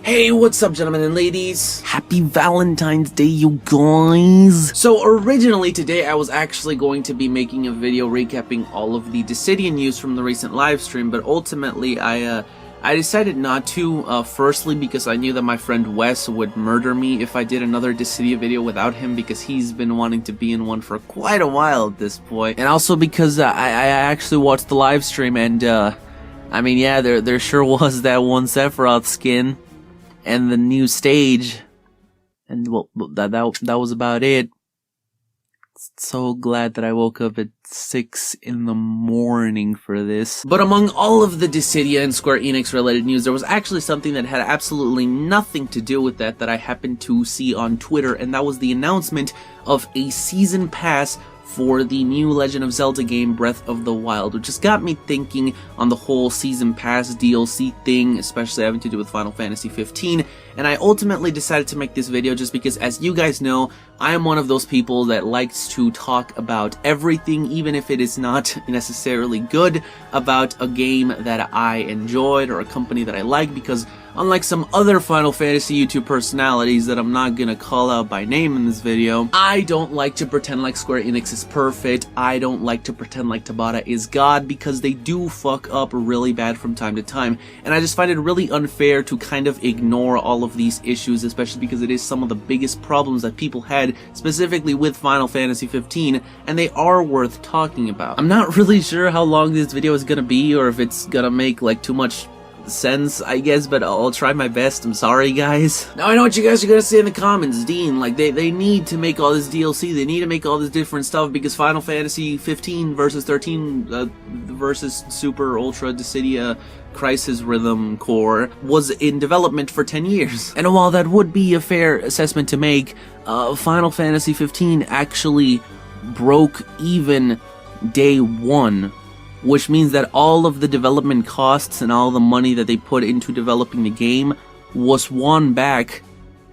Hey, what's up, gentlemen and ladies? Happy Valentine's Day, you guys! So originally today I was actually going to be making a video recapping all of the Dissidia news from the recent live stream, but ultimately I decided not to, firstly because I knew that my friend Wes would murder me if I did another Dissidia video without him, because he's been wanting to be in one for quite a while at this point, and also because I actually watched the live stream and, I mean, yeah, there sure was that one Sephiroth skin. And the new stage, and well, that was about it. So glad that I woke up at 6 in the morning for this. But among all of the Dissidia and Square Enix related news, there was actually something that had absolutely nothing to do with that I happened to see on Twitter, and that was the announcement of a season pass for the new Legend of Zelda game, Breath of the Wild, which just got me thinking on the whole Season Pass DLC thing, especially having to do with Final Fantasy 15, and I ultimately decided to make this video just because, as you guys know, I am one of those people that likes to talk about everything, even if it is not necessarily good, about a game that I enjoyed or a company that I like, because unlike some other Final Fantasy YouTube personalities that I'm not gonna call out by name in this video, I don't like to pretend like Square Enix is perfect. I don't like to pretend like Tabata is God, because they do fuck up really bad from time to time, and I just find it really unfair to kind of ignore all of these issues, especially because it is some of the biggest problems that people had, specifically with Final Fantasy 15, and they are worth talking about. I'm not really sure how long this video is gonna be, or if it's gonna make like too much sense, I guess, but I'll try my best. I'm sorry, guys. Now, I know what you guys are gonna say in the comments. Dean, like, they need to make all this DLC, they need to make all this different stuff, because Final Fantasy 15 versus 13 versus Super Ultra Dissidia Crisis Rhythm Core was in development for 10 years. And while that would be a fair assessment to make, Final Fantasy 15 actually broke even day one, which means that all of the development costs and all the money that they put into developing the game was won back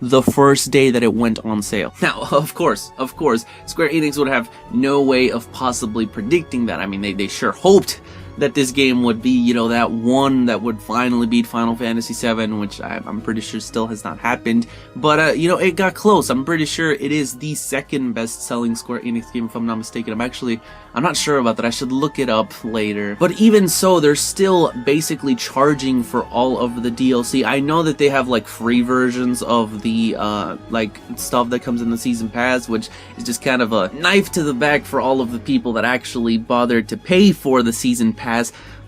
the first day that it went on sale. Now, of course, Square Enix would have no way of possibly predicting that. I mean, they sure hoped that this game would be, you know, that one that would finally beat Final Fantasy VII, which I'm pretty sure still has not happened, but, you know, it got close. I'm pretty sure it is the second best-selling Square Enix game, if I'm not mistaken. I'm not sure about that. I should look it up later. But even so, they're still basically charging for all of the DLC. I know that they have, like, free versions of the, like, stuff that comes in the Season Pass, which is just kind of a knife to the back for all of the people that actually bothered to pay for the Season Pass.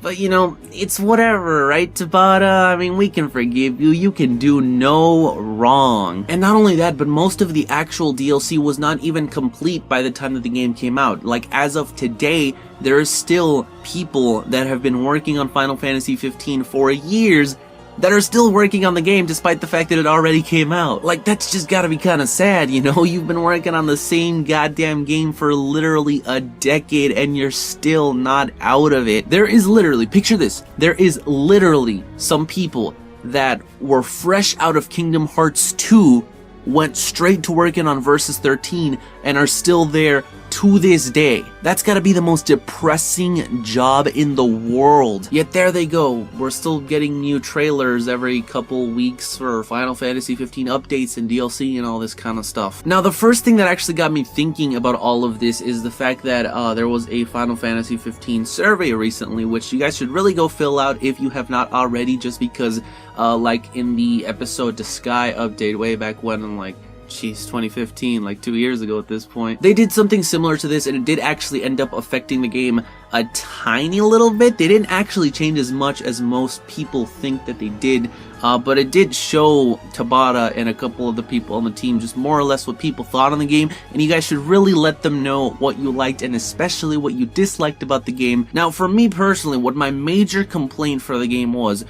But, you know, it's whatever, right, Tabata? I mean, we can forgive you. You can do no wrong. And not only that, but most of the actual DLC was not even complete by the time that the game came out. Like, as of today, there are still people that have been working on Final Fantasy 15 for years that are still working on the game despite the fact that it already came out. Like, that's just gotta be kinda sad, you know? You've been working on the same goddamn game for literally a decade and you're still not out of it. There is literally, picture this, there is literally some people that were fresh out of Kingdom Hearts 2, went straight to working on Versus 13, and are still there to this day. That's gotta be the most depressing job in the world. Yet there they go. We're still getting new trailers every couple weeks for Final Fantasy 15 updates and DLC and all this kind of stuff. Now, the first thing that actually got me thinking about all of this is the fact that there was a Final Fantasy 15 survey recently, which you guys should really go fill out if you have not already, just because, like in the episode to Sky update way back when, I'm like, jeez, 2015, like 2 years ago at this point. They did something similar to this, and it did actually end up affecting the game a tiny little bit. They didn't actually change as much as most people think that they did, but it did show Tabata and a couple of the people on the team just more or less what people thought on the game, and you guys should really let them know what you liked and especially what you disliked about the game. Now, for me personally, what my major complaint for the game was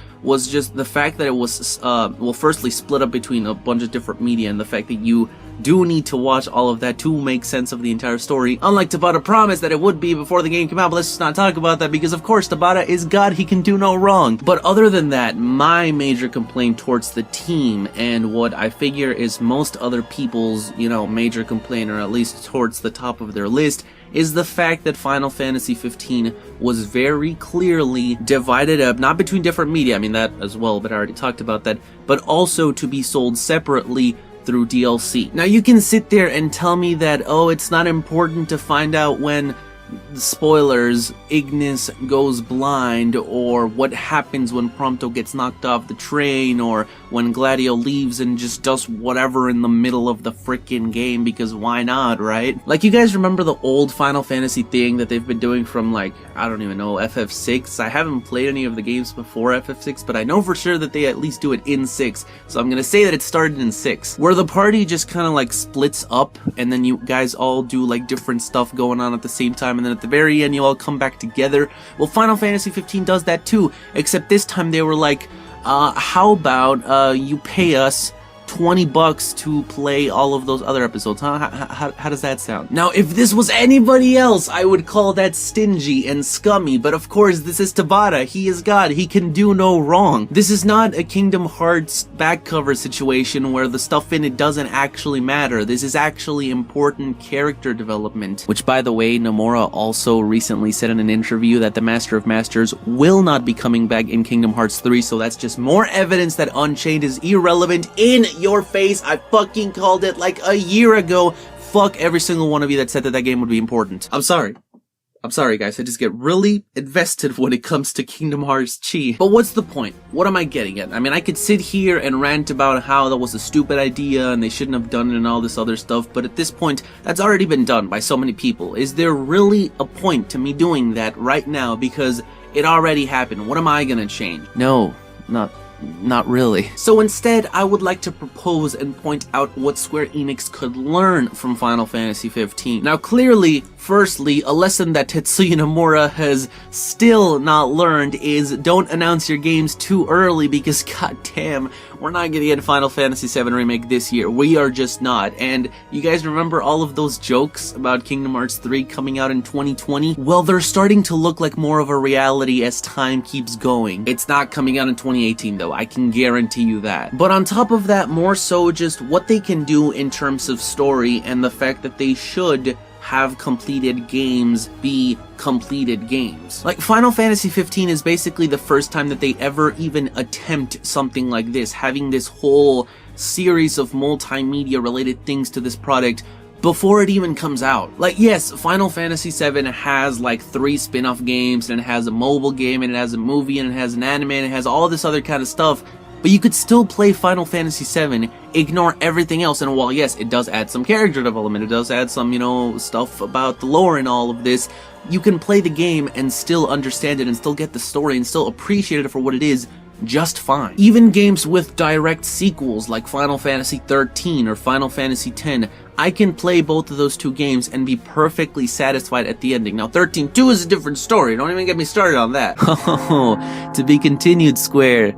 just the fact that it was, well, firstly, split up between a bunch of different media, and the fact that you do need to watch all of that to make sense of the entire story. Unlike Tabata promised that it would be before the game came out, but let's just not talk about that because of course Tabata is God, he can do no wrong. But other than that, my major complaint towards the team, and what I figure is most other people's, major complaint, or at least towards the top of their list, is the fact that Final Fantasy 15 was very clearly divided up, not between different media, I mean that as well, but I already talked about that, but also to be sold separately through DLC. Now you can sit there and tell me that, oh, it's not important to find out when, spoilers, Ignis goes blind, or what happens when Prompto gets knocked off the train, or when Gladio leaves and just does whatever in the middle of the frickin' game, because why not, right? Like, you guys remember the old Final Fantasy thing that they've been doing from, like, I don't even know, FF6? I haven't played any of the games before FF6, but I know for sure that they at least do it in 6, so I'm gonna say that it started in 6, where the party just kind of like splits up, and then you guys all do like different stuff going on at the same time, and then at the very end you all come back together. Well, Final Fantasy 15 does that too, except this time they were like, how about you pay us $20 to play all of those other episodes, huh? How does that sound? Now, if this was anybody else, I would call that stingy and scummy, but of course, this is Tabata. He is God. He can do no wrong. This is not a Kingdom Hearts back cover situation where the stuff in it doesn't actually matter. This is actually important character development, which, by the way, Nomura also recently said in an interview that the Master of Masters will not be coming back in Kingdom Hearts 3, so that's just more evidence that Unchained is irrelevant in your face. I fucking called it like a year ago. Fuck every single one of you that said that that game would be important. I'm sorry guys, I just get really invested when it comes to Kingdom Hearts Chi. But what's the point? What am I getting at? I mean, I could sit here and rant about how that was a stupid idea and they shouldn't have done it and all this other stuff, but at this point, that's already been done by so many people. Is there really a point to me doing that right now because it already happened? What am I gonna change? No, not really. So instead, I would like to propose and point out what Square Enix could learn from Final Fantasy 15. Now clearly, firstly, a lesson that Tetsuya Nomura has still not learned is don't announce your games too early because goddamn, we're not gonna get a Final Fantasy 7 Remake this year. We are just not. And you guys remember all of those jokes about Kingdom Hearts 3 coming out in 2020? Well, they're starting to look like more of a reality as time keeps going. It's not coming out in 2018 though, I can guarantee you that. But on top of that, more so just what they can do in terms of story and the fact that they should have completed games be completed games. Like, Final Fantasy 15 is basically the first time that they ever even attempt something like this, having this whole series of multimedia related things to this product before it even comes out. Like, yes, Final Fantasy 7 has like 3 spin-off games, and it has a mobile game, and it has a movie, and it has an anime, and it has all this other kind of stuff, but you could still play Final Fantasy 7, ignore everything else, and while yes, it does add some character development, it does add some, stuff about the lore and all of this, you can play the game and still understand it and still get the story and still appreciate it for what it is just fine. Even games with direct sequels like Final Fantasy 13 or Final Fantasy 10, I can play both of those 2 games and be perfectly satisfied at the ending. Now 13-2 is a different story, don't even get me started on that. Oh, to be continued, Square.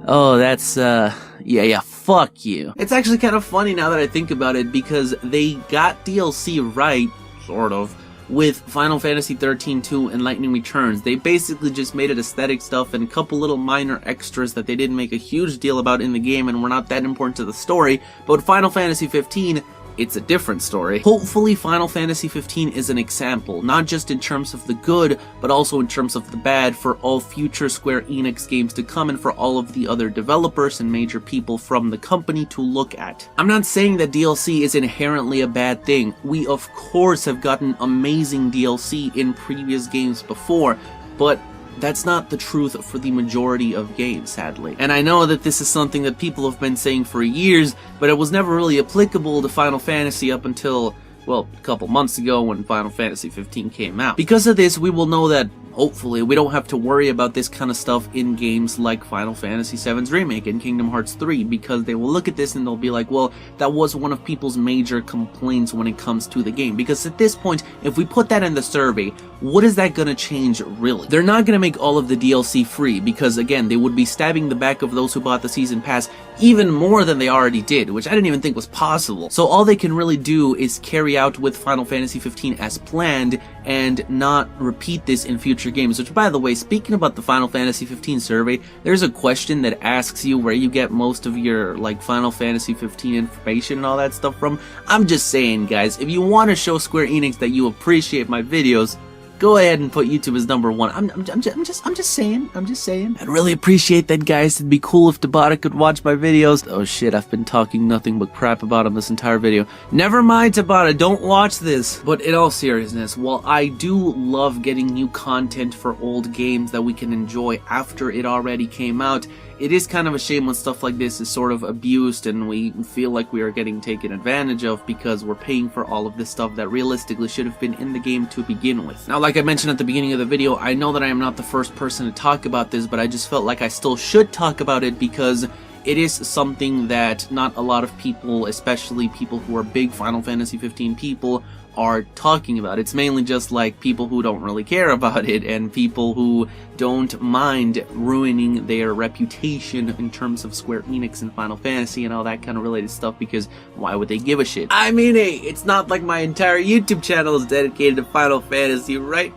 Oh, that's, yeah, fuck you. It's actually kind of funny now that I think about it, because they got DLC right, sort of, with Final Fantasy 13-2 and Lightning Returns. They basically just made it aesthetic stuff and a couple little minor extras that they didn't make a huge deal about in the game and were not that important to the story, but with Final Fantasy 15, it's a different story. Hopefully Final Fantasy 15 is an example, not just in terms of the good, but also in terms of the bad for all future Square Enix games to come and for all of the other developers and major people from the company to look at. I'm not saying that DLC is inherently a bad thing. We of course have gotten amazing DLC in previous games before, but that's not the truth for the majority of games, sadly. And I know that this is something that people have been saying for years, but it was never really applicable to Final Fantasy up until, well, a couple months ago when Final Fantasy 15 came out. Because of this, we will know that hopefully, we don't have to worry about this kind of stuff in games like Final Fantasy VII's Remake and Kingdom Hearts 3, because they will look at this and they'll be like, well, that was one of people's major complaints when it comes to the game. Because at this point, if we put that in the survey, what is that gonna change really? They're not gonna make all of the DLC free, because again, they would be stabbing the back of those who bought the Season Pass even more than they already did, which I didn't even think was possible. So all they can really do is carry out with Final Fantasy 15 as planned and not repeat this in future games. Which, by the way, speaking about the Final Fantasy 15 survey, there's a question that asks you where you get most of your like Final Fantasy 15 information and all that stuff from. I'm just saying, guys, if you want to show Square Enix that you appreciate my videos, go ahead and put YouTube as #1. I'm just saying. I'd really appreciate that, guys. It'd be cool if Tabata could watch my videos. Oh shit, I've been talking nothing but crap about him this entire video. Never mind, Tabata, don't watch this. But in all seriousness, while I do love getting new content for old games that we can enjoy after it already came out, it is kind of a shame when stuff like this is sort of abused and we feel like we are getting taken advantage of because we're paying for all of this stuff that realistically should have been in the game to begin with. Now, like I mentioned at the beginning of the video, I know that I am not the first person to talk about this, but I just felt like I still should talk about it because it is something that not a lot of people, especially people who are big Final Fantasy 15 people, are talking about. It's mainly just like people who don't really care about it and people who don't mind ruining their reputation in terms of Square Enix and Final Fantasy and all that kind of related stuff, because why would they give a shit? I mean, hey, it's not like my entire YouTube channel is dedicated to Final Fantasy, right?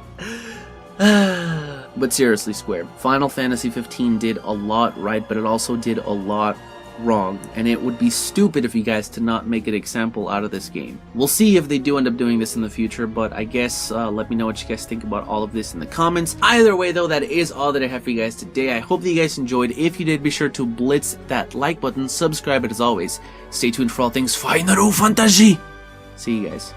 But seriously, Square, Final Fantasy 15 did a lot right, but it also did a lot wrong, and it would be stupid of you guys to not make an example out of this game. We'll see if they do end up doing this in the future, but I guess let me know what you guys think about all of this in the comments. Either way though, that is all that I have for you guys today. I hope that you guys enjoyed. If you did, be sure to blitz that like button, subscribe, and as always, stay tuned for all things Final Fantasy. See you guys.